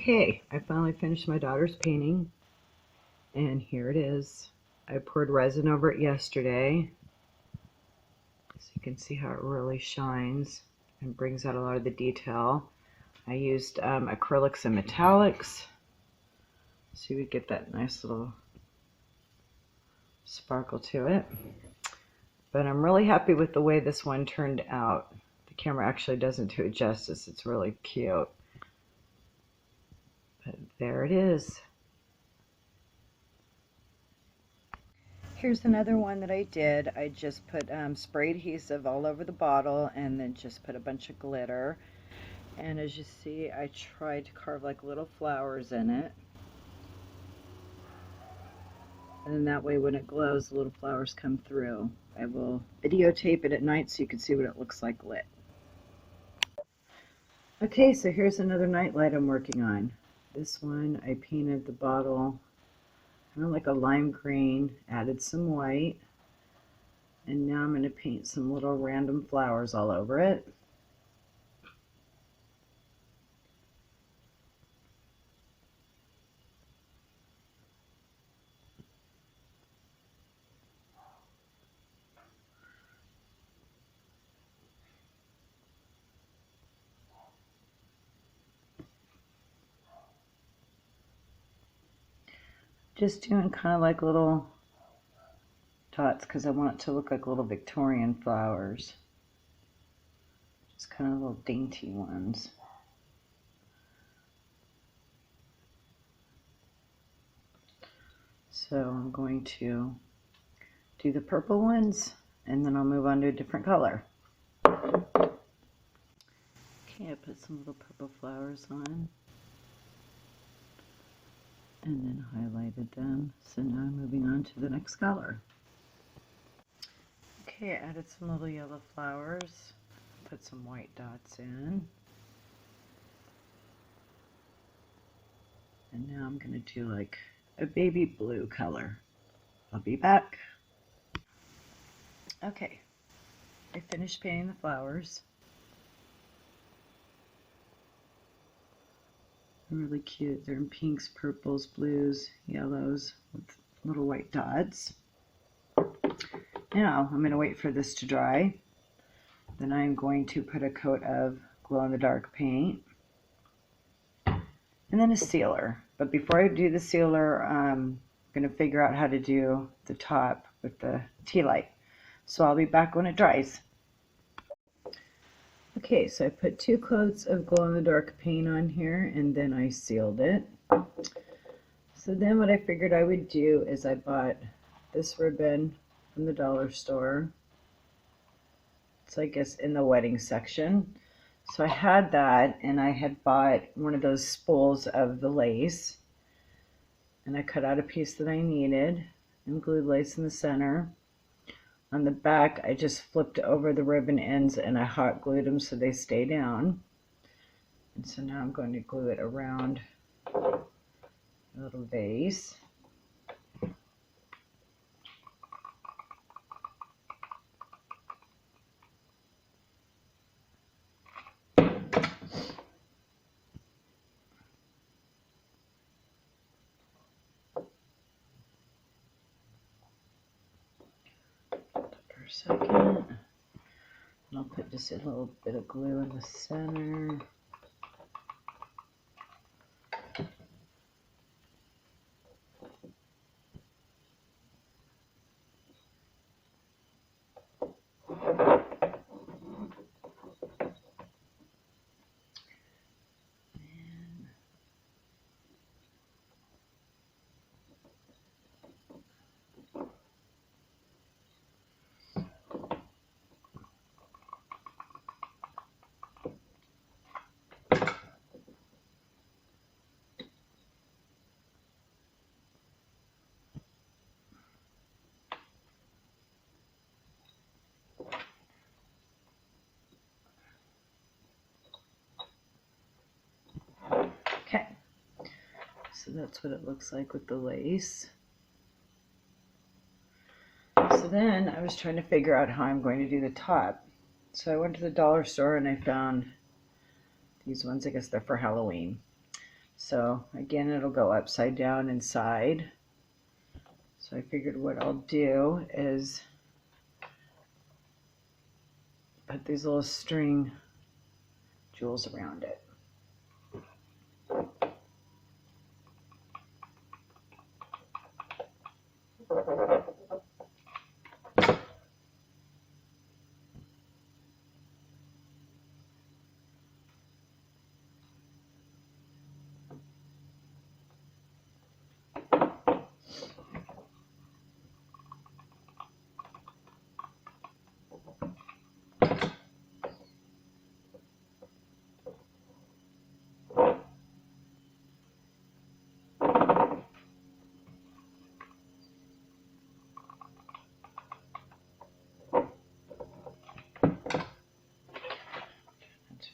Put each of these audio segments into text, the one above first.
Okay, I finally finished my daughter's painting, and here it is. I poured resin over it yesterday, so you can see how it really shines and brings out a lot of the detail. I used acrylics and metallics, so you would get that nice little sparkle to it. But I'm really happy with the way this one turned out. The camera actually doesn't do it justice. It's really cute. But there it is. Here's another one that I did. I just put spray adhesive all over the bottle and then just put a bunch of glitter. And as you see, I tried to carve like little flowers in it. And then that way when it glows, the little flowers come through. I will videotape it at night so you can see what it looks like lit. Okay, so here's another nightlight I'm working on. This one, I painted the bottle kind of like a lime green, added some white, and now I'm going to paint some little random flowers all over it. Just doing kind of like little dots because I want it to look like little Victorian flowers. Just kind of little dainty ones. So I'm going to do the purple ones and then I'll move on to a different color. Okay, I put some little purple flowers on and then highlighted them. So now I'm moving on to the next color. Okay, I added some little yellow flowers, put some white dots in. And now I'm going to do like a baby blue color. I'll be back. Okay, I finished painting the flowers. They're really cute. They're in pinks, purples, blues, yellows with little white dots. Now I'm going to wait for this to dry. Then I'm going to put a coat of glow-in-the-dark paint and then a sealer. But before I do the sealer, I'm going to figure out how to do the top with the tea light. So I'll be back when it dries. Okay, so I put 2 coats of glow-in-the-dark paint on here and then I sealed it. So then what I figured I would do is I bought this ribbon from the dollar store. It's I guess in the wedding section. So I had that and I had bought one of those spools of the lace. And I cut out a piece that I needed and glued lace in the center. On the back, I just flipped over the ribbon ends and I hot glued them so they stay down. And so now I'm going to glue it around the little vase. For a second. And I'll put just a little bit of glue in the center. Okay, so that's what it looks like with the lace. So then I was trying to figure out how I'm going to do the top. So I went to the dollar store and I found these ones. I guess they're for Halloween. So again, it'll go upside down inside. So I figured what I'll do is put these little string jewels around it.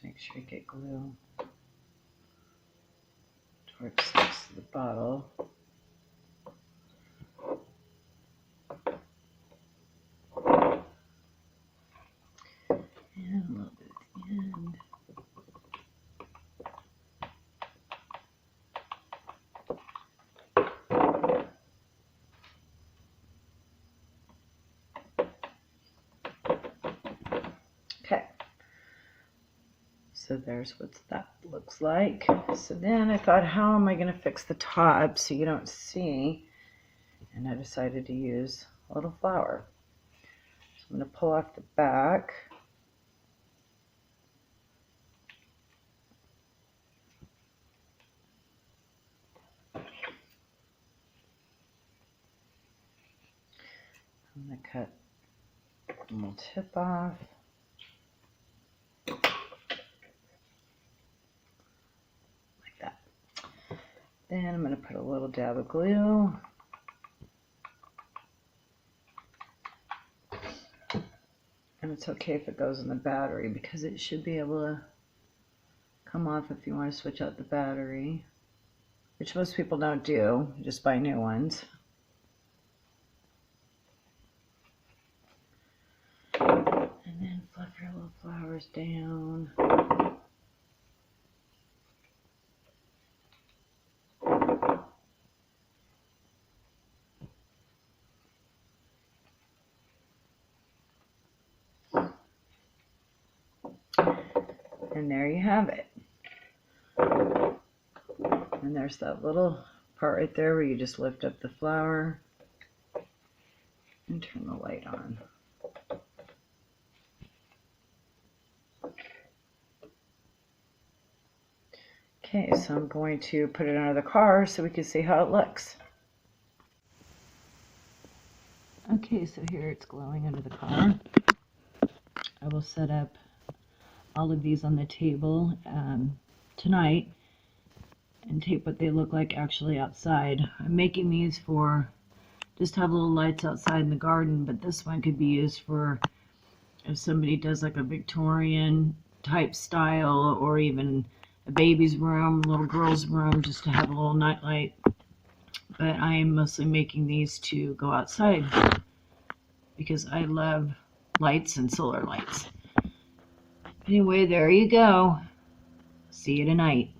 Make sure you get glue to where it sticks to the bottle. And a little bit at the end. Okay. So there's what that looks like. So then I thought, how am I going to fix the top so you don't see? And I decided to use a little flower. So I'm going to pull off the back. I'm going to cut a little tip off. Then I'm going to put a little dab of glue. And it's okay if it goes in the battery because it should be able to come off if you want to switch out the battery, which most people don't do, just buy new ones. And then fluff your little flowers down. And there you have it. And there's that little part right there where you just lift up the flower and turn the light on. Okay, so I'm going to put it under the car so we can see how it looks. Okay, so here it's glowing under the car. I will set up all of these on the table tonight and tape what they look like actually outside. I'm making these for just have little lights outside in the garden, but this one could be used for if somebody does like a Victorian type style or even a baby's room, little girl's room, just to have a little nightlight. But I am mostly making these to go outside because I love lights and solar lights. Anyway, there you go. See you tonight.